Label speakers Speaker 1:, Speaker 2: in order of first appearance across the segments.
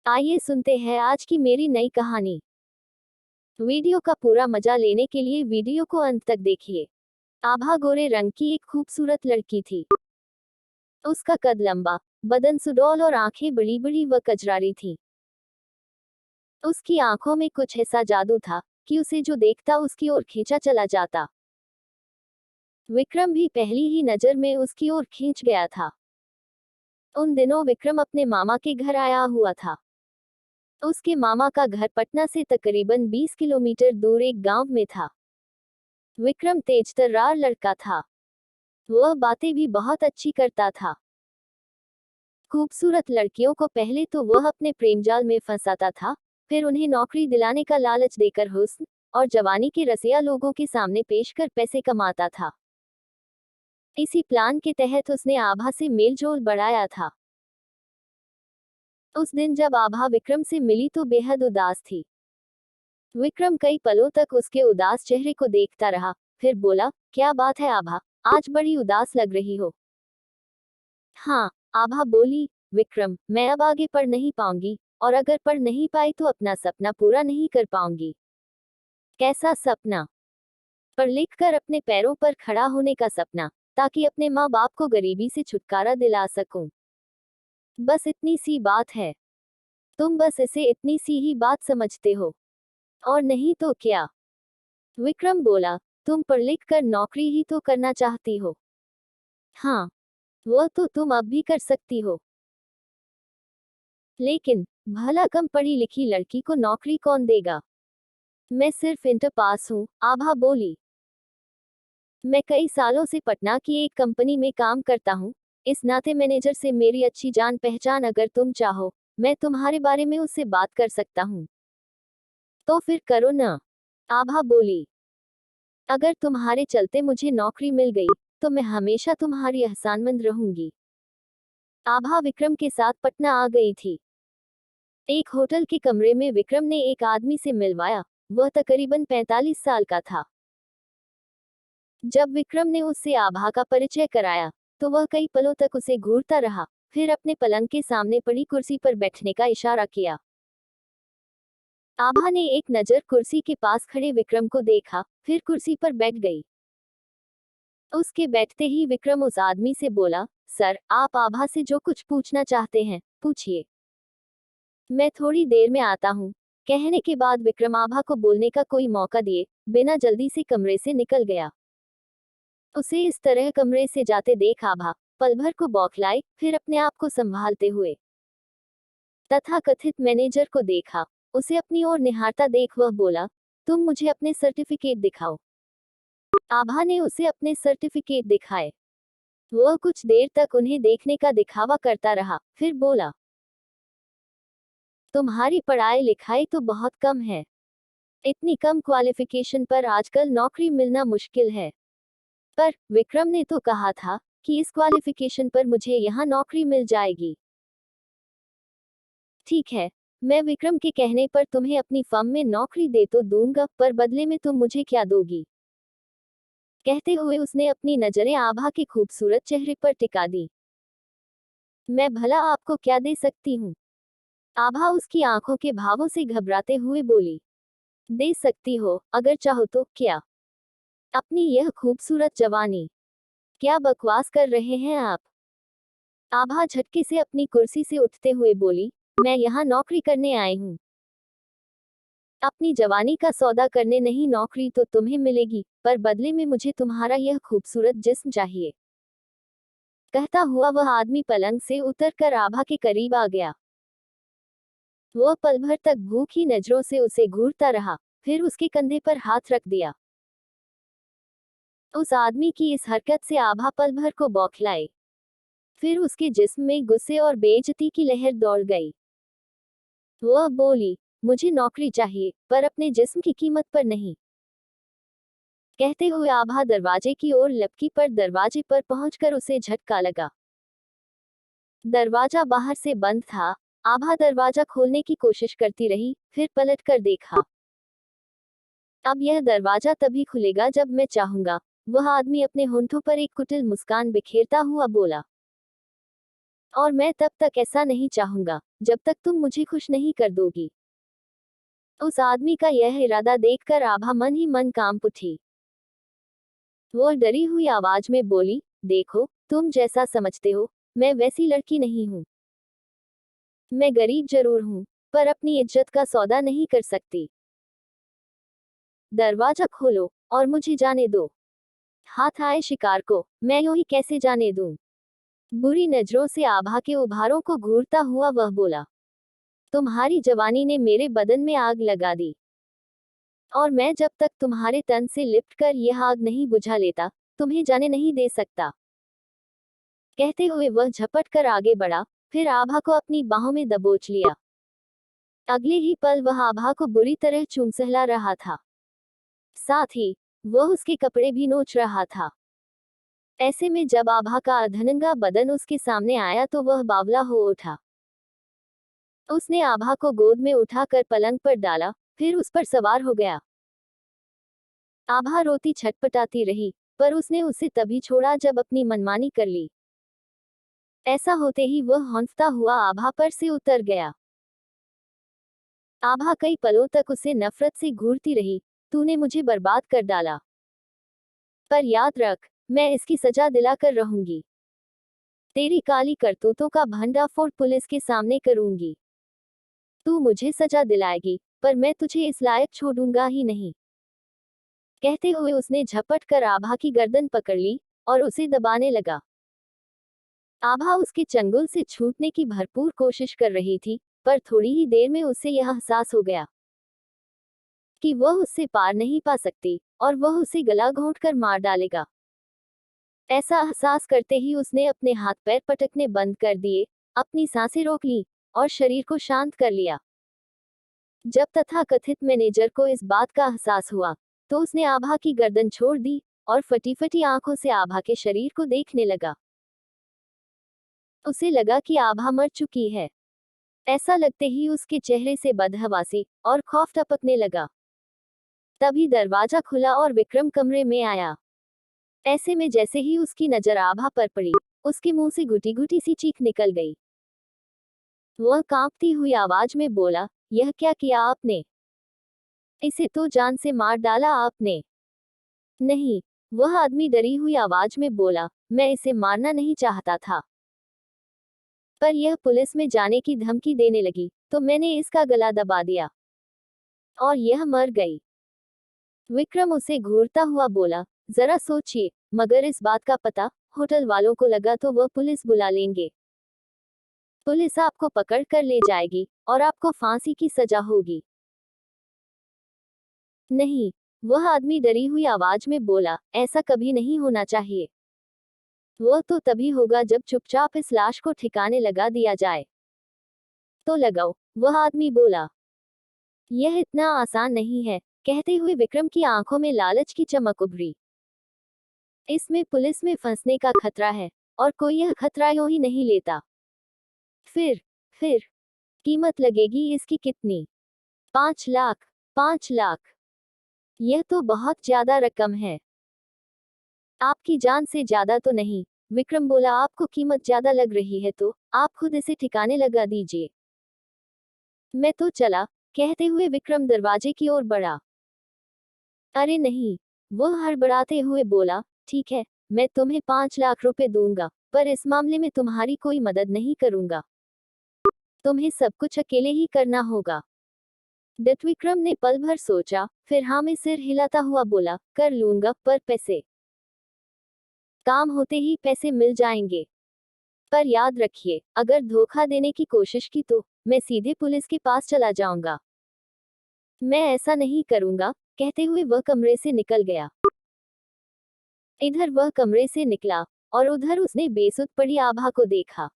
Speaker 1: आइए सुनते हैं आज की मेरी नई कहानी। वीडियो का पूरा मजा लेने के लिए वीडियो को अंत तक देखिए। आभा गोरे रंग की एक खूबसूरत लड़की थी। उसका कद लंबा, बदन सुडौल और आंखें बड़ी बड़ी व कजरारी थीं। उसकी आंखों में कुछ ऐसा जादू था कि उसे जो देखता उसकी ओर खींचा चला जाता। विक्रम भी पहली ही नजर में उसकी ओर खींच गया था। उन दिनों विक्रम अपने मामा के घर आया हुआ था। उसके मामा का घर पटना से तकरीबन 20 किलोमीटर दूर एक गांव में था। विक्रम तेजतर्रार लड़का था। वह बातें भी बहुत अच्छी करता था। खूबसूरत लड़कियों को पहले तो वह अपने प्रेमजाल में फंसाता था, फिर उन्हें नौकरी दिलाने का लालच देकर हुस्न और जवानी के रसिया लोगों के सामने पेश कर पैसे कमाता था। इसी प्लान के तहत उसने आभा से मेलजोल बढ़ाया था। उस दिन जब आभा विक्रम से मिली तो बेहद उदास थी। विक्रम कई पलों तक उसके उदास चेहरे को देखता रहा, फिर बोला, क्या बात है आभा, आज बड़ी उदास लग रही हो। हाँ, आभा बोली, विक्रम, मैं अब आगे पढ़ नहीं पाऊंगी, और अगर पढ़ नहीं पाई तो अपना सपना पूरा नहीं कर पाऊंगी। कैसा सपना? पढ़ लिख कर अपने पैरों पर खड़ा होने का सपना, ताकि अपने माँ बाप को गरीबी से छुटकारा दिला सकूं। बस इतनी सी बात है। तुम बस इसे इतनी सी ही बात समझते हो, और नहीं तो क्या। विक्रम बोला, तुम पढ़ लिख कर नौकरी ही तो करना चाहती हो। हाँ, वो तो तुम अब भी कर सकती हो। लेकिन भला कम पढ़ी लिखी लड़की को नौकरी कौन देगा? मैं सिर्फ इंटर पास हूँ, आभा बोली। मैं कई सालों से पटना की एक कंपनी में काम करता हूँ। इस नाते मैनेजर से मेरी अच्छी जान पहचान, अगर तुम चाहो मैं तुम्हारे बारे में उससे बात कर सकता हूँ। तो फिर करो ना, आभा बोली। अगर तुम्हारे चलते मुझे नौकरी मिल गई तो मैं हमेशा तुम्हारी एहसानमंद रहूंगी। आभा विक्रम के साथ पटना आ गई थी। एक होटल के कमरे में विक्रम ने एक आदमी से मिलवाया। वह तकरीबन 45 साल का था। जब विक्रम ने उससे आभा का परिचय कराया तो वह कई पलों तक उसे घूरता रहा, फिर अपने पलंग के सामने पड़ी कुर्सी पर बैठने का इशारा किया। आभा ने एक नजर कुर्सी के पास खड़े विक्रम को देखा, फिर कुर्सी पर बैठ गई। उसके बैठते ही विक्रम उस आदमी से बोला, सर, आप आभा से जो कुछ पूछना चाहते हैं पूछिए। मैं थोड़ी देर में आता हूँ। कहने के बाद विक्रम आभा को बोलने का कोई मौका दिए बिना जल्दी से कमरे से निकल गया। उसे इस तरह कमरे से जाते देख आभा पल भर को बौखलाई, फिर अपने आप को संभालते हुए तथाकथित मैनेजर को देखा। उसे अपनी ओर निहारता देख वह बोला, तुम मुझे अपने सर्टिफिकेट दिखाओ। आभा ने उसे अपने सर्टिफिकेट दिखाए। वह कुछ देर तक उन्हें देखने का दिखावा करता रहा, फिर बोला, तुम्हारी पढ़ाई लिखाई तो बहुत कम है। इतनी कम क्वालिफिकेशन पर आजकल नौकरी मिलना मुश्किल है। पर विक्रम ने तो कहा था कि इस क्वालिफिकेशन पर मुझे यहाँ नौकरी मिल जाएगी। ठीक है, मैं विक्रम के कहने पर तुम्हें अपनी फर्म में नौकरी दे तो दूंगा, पर बदले में तुम मुझे क्या दोगी? कहते हुए उसने अपनी नजरें आभा के खूबसूरत चेहरे पर टिका दी। मैं भला आपको क्या दे सकती हूँ? आभा उसकी आंखों के भावों से घबराते हुए बोली, दे सकती हो, अगर चाहो तो। क्या? अपनी यह खूबसूरत जवानी। क्या बकवास कर रहे हैं आप? आभा झटके से अपनी कुर्सी से उठते हुए बोली, मैं यहाँ नौकरी करने आई हूँ। अपनी जवानी का सौदा करने नहीं, नौकरी तो तुम्हें मिलेगी, पर बदले में मुझे तुम्हारा यह खूबसूरत जिस्म चाहिए। कहता हुआ वह आदमी पलंग से उतरकर आभा के करीब आ गया। वह पल भर तक भूखी नजरों से उसे घूरता रहा, फिर उसके कंधे पर हाथ रख दिया। उस आदमी की इस हरकत से आभा पल भर को बौखलाई। फिर उसके जिस्म में गुस्से और बेइज्जती की लहर दौड़ गई। वह बोली, मुझे नौकरी चाहिए, पर अपने जिस्म की कीमत पर नहीं। कहते हुए आभा दरवाजे की ओर लपकी, पर दरवाजे पर पहुंचकर उसे झटका लगा। दरवाजा बाहर से बंद था। आभा दरवाजा खोलने की कोशिश करती रही, फिर पलट कर देखा। अब यह दरवाजा तभी खुलेगा जब मैं चाहूंगा। वह आदमी अपने होंठों पर एक कुटिल मुस्कान बिखेरता हुआ बोला। और मैं तब तक ऐसा नहीं चाहूंगा जब तक तुम मुझे खुश नहीं कर दोगी। उस आदमी का यह इरादा देखकर आभा मन ही मन कांप उठी। वो डरी हुई आवाज में बोली, देखो, तुम जैसा समझते हो, मैं वैसी लड़की नहीं हूं। मैं गरीब जरूर हूं, पर अपनी इज्जत का सौदा नहीं कर सकती। दरवाजा खोलो और मुझे जाने दो। हाथ आए शिकार को, मैं यूं ही कैसे जाने दूं। बुरी नजरों से आभा के उभारों को घूरता हुआ वह बोला, तुम्हारी जवानी ने मेरे बदन में आग लगा दी, और मैं जब तक तुम्हारे तन से लिपट कर यह आग नहीं बुझा लेता, तुम्हें जाने नहीं दे सकता। कहते हुए वह झपट कर आगे बढ़ा, फिर आभा को अपनी बाहों में दबोच लिया। अगले ही पल वह आभा को बुरी तरह चूम सहला रहा था। साथ ही वह उसके कपड़े भी नोच रहा था। ऐसे में जब आभा का अधनंगा बदन उसके सामने आया तो वह बावला हो उठा। उसने आभा को गोद में उठाकर पलंग पर डाला, फिर उस पर सवार हो गया। आभा रोती छटपटाती रही, पर उसने उसे तभी छोड़ा जब अपनी मनमानी कर ली। ऐसा होते ही वह हौंफता हुआ आभा पर से उतर गया। आभा कई पलों तक उसे नफरत से घूरती रही, तूने मुझे बर्बाद कर डाला, पर याद रख, मैं इसकी सजा दिलाकर रहूंगी। तेरी काली करतूतों का भंडाफोड़ पुलिस के सामने करूंगी। तू मुझे सजा दिलाएगी, पर मैं तुझे इस लायक छोड़ूंगा ही नहीं। कहते हुए उसने झपट कर आभा की गर्दन पकड़ ली और उसे दबाने लगा। आभा उसके चंगुल से छूटने की भरपूर कोशिश कर रही थी, पर थोड़ी ही देर में उसे यह एहसास हो गया कि वह उससे पार नहीं पा सकती, और वह उसे गला घोंट कर मार डालेगा। ऐसा एहसास करते ही उसने अपने हाथ पैर पटकने बंद कर दिए, अपनी सांसें रोक ली और शरीर को शांत कर लिया। जब तथाकथित मैनेजर को इस बात का एहसास हुआ, तो उसने आभा की गर्दन छोड़ दी और फटी फटी आंखों से आभा के शरीर को देखने लगा। उसे लगा कि आभा मर चुकी है। ऐसा लगते ही उसके चेहरे से बदहवासी और खौफ टपकने लगा। तभी दरवाजा खुला और विक्रम कमरे में आया। ऐसे में जैसे ही उसकी नजर आभा पर पड़ी, उसके मुंह से घुटी घुटी सी चीख निकल गई। वह कांपती हुई आवाज में बोला, यह क्या किया आपने? इसे तो जान से मार डाला आपने। नहीं, वह आदमी डरी हुई आवाज में बोला, मैं इसे मारना नहीं चाहता था, पर यह पुलिस में जाने की धमकी देने लगी, तो मैंने इसका गला दबा दिया, और यह मर गई। विक्रम उसे घूरता हुआ बोला, जरा सोचिए, मगर इस बात का पता होटल वालों को लगा तो वह पुलिस बुला लेंगे। पुलिस आपको पकड़ कर ले जाएगी और आपको फांसी की सजा होगी। नहीं, वह आदमी डरी हुई आवाज में बोला, ऐसा कभी नहीं होना चाहिए। वो तो तभी होगा जब चुपचाप इस लाश को ठिकाने लगा दिया जाए। तो लगाओ, वह आदमी बोला। यह इतना आसान नहीं है। कहते हुए विक्रम की आंखों में लालच की चमक उभरी। इसमें पुलिस में फंसने का खतरा है, और कोई यह खतरा यूं ही नहीं लेता। फिर कीमत लगेगी इसकी कितनी? 5 लाख। 5 लाख, यह तो बहुत ज्यादा रकम है। आपकी जान से ज्यादा तो नहीं, विक्रम बोला। आपको कीमत ज्यादा लग रही है तो आप खुद इसे ठिकाने लगा दीजिए। मैं तो चला। कहते हुए विक्रम दरवाजे की ओर बढ़ा। अरे नहीं, वह हड़बड़ाते हुए बोला, ठीक है, मैं तुम्हें 5 लाख रुपए दूंगा, पर इस मामले में तुम्हारी कोई मदद नहीं करूंगा। तुम्हें सब कुछ अकेले ही करना होगा। डट विक्रम ने पल भर सोचा, फिर हाँ में सिर हिलाता हुआ बोला, कर लूंगा, पर पैसे? काम होते ही पैसे मिल जाएंगे। पर याद रखिए, अगर धोखा देने की कोशिश की तो मैं सीधे पुलिस के पास चला जाऊंगा। मैं ऐसा नहीं करूंगा। कहते हुए वह कमरे से निकल गया। इधर वह कमरे से निकला, और उधर उसने बेसुध पड़ी आभा को देखा।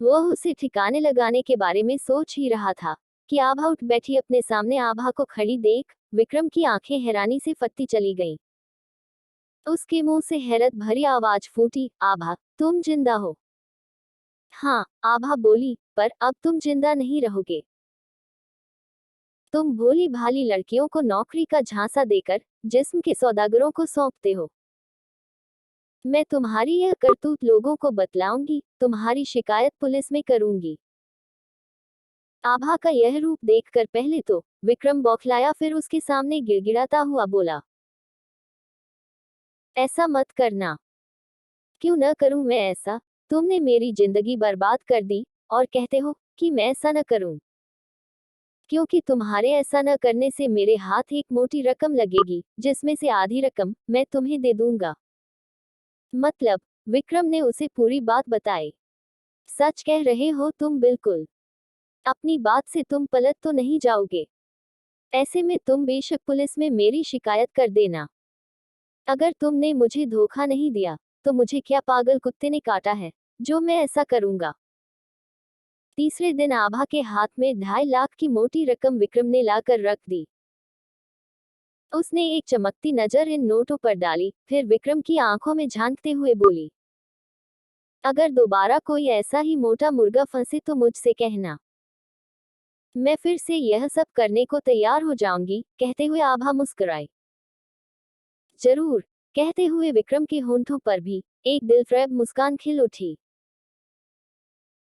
Speaker 1: वह उसे ठिकाने लगाने के बारे में सोच ही रहा था कि आभा उठ बैठी। अपने सामने आभा को खड़ी देख विक्रम की आंखें हैरानी से फटती चली गईं। उसके मुंह से हैरत भरी आवाज फूटी, आभा, तुम जिंदा हो? हाँ, आभा बोली, पर अब तुम जिंदा नहीं रहोगे। तुम भोली भाली लड़कियों को नौकरी का झांसा देकर जिस्म के सौदागरों को सौंपते हो। मैं तुम्हारी यह करतूत लोगों को बतलाऊंगी, तुम्हारी शिकायत पुलिस में करूंगी। आभा का यह रूप देखकर पहले तो विक्रम बौखलाया, फिर उसके सामने गिड़गिड़ाता हुआ बोला, ऐसा मत करना। क्यों न करूं मैं ऐसा? तुमने मेरी जिंदगी बर्बाद कर दी और कहते हो कि मैं ऐसा न करूं। क्योंकि तुम्हारे ऐसा न करने से मेरे हाथ एक मोटी रकम लगेगी, जिसमें से आधी रकम मैं तुम्हें दे दूंगा। मतलब? विक्रम ने उसे पूरी बात बताई। सच कह रहे हो तुम बिल्कुल। अपनी बात से तुम पलट तो नहीं जाओगे? ऐसे में तुम बेशक पुलिस में मेरी शिकायत कर देना। अगर तुमने मुझे धोखा नहीं दिया, तो मुझे क्या पागल कुत्ते ने काटा है, जो मैं ऐसा करूंगा? तीसरे दिन आभा के हाथ में 2.5 लाख की मोटी रकम विक्रम ने लाकर रख दी। उसने एक चमकती नजर इन नोटों पर डाली, फिर विक्रम की आंखों में झांकते हुए बोली, अगर दोबारा कोई ऐसा ही मोटा मुर्गा फंसे तो मुझसे कहना। मैं फिर से यह सब करने को तैयार हो जाऊंगी। कहते हुए आभा मुस्कुराई। जरूर, कहते हुए विक्रम के होंठों पर भी एक दिलफरेब मुस्कान खिल उठी।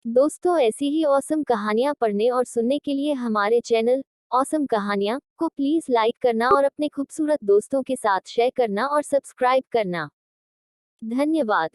Speaker 1: दोस्तों, ऐसी ही औसम कहानियां पढ़ने और सुनने के लिए हमारे चैनल औसम कहानियां को प्लीज लाइक करना और अपने खूबसूरत दोस्तों के साथ शेयर करना और सब्सक्राइब करना। धन्यवाद।